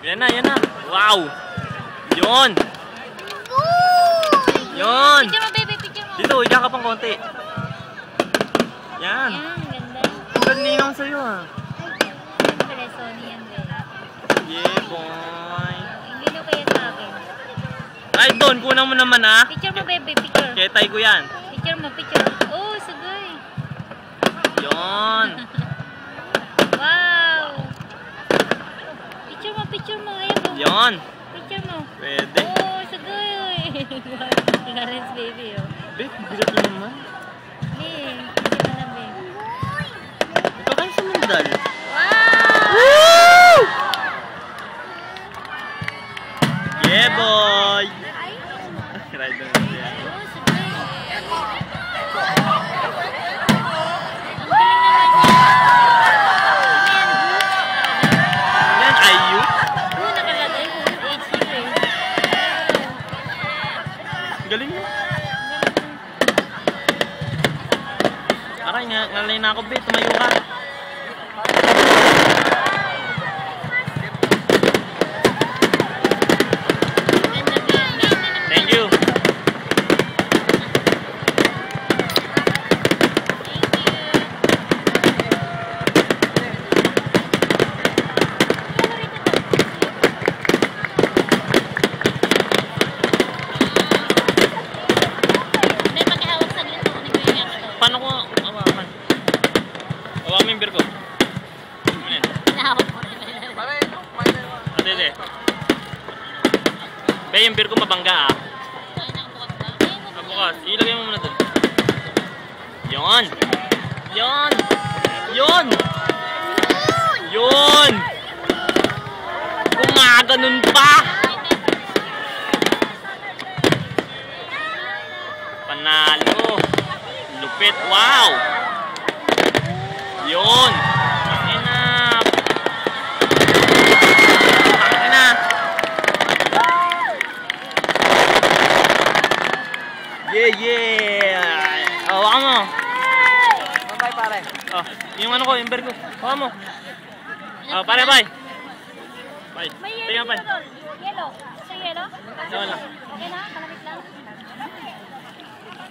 Yan na, yan na. Wow! Yun! Yun! Picture mo, baby, picture mo. Dito, higa ka pang konti. Yan. Yan, ganda. Ang galinang sa'yo ah. Siyempre, Sony yan, baby. Yeah, boy. Hindi na kaya sa akin. Ay, Don, kunan mo naman ah. Picture mo, baby, picture. Ketay ko yan. Picture mo, picture. Oh, sagay. Yun. Wow. Picture mo, ayaw mo. Yun. Picture mo. Pwede. Oh, sagay. Clarence, baby, oh. Babe, bigat mo naman. Babe, picture mo na, babe. Ito kayo sa mandal. Wow! Woo! Yeah, boy. Ride na siya. Oh, sagay. Yan, IU. Oh, nakalagay ko. HQ eh. Galing mo. Aray, ngalay na ako, babe. Tumayo ka. Thank you. Paano ko hawakan? Hawakan mo yung beer ko. Ano yan? Hindi. Be, yung beer ko mabangga ah. Bukas. Ilagay mo muna dun. Yun! Yun! Yun! Yun! Gumaganon pa! Panalo! Lupit! Wow! Yun! Enough! Enough! Yeah, yeah! Oh, hawakan mo! Bye, pare. Oh, yung ano ko, yung beer ko. Hawakan mo! Oh, pare, bye! Bye! May Tingnan, yellow bye! dito doon. Yellow. Sa yellow? Yun lang. Okay na? Malamig lang?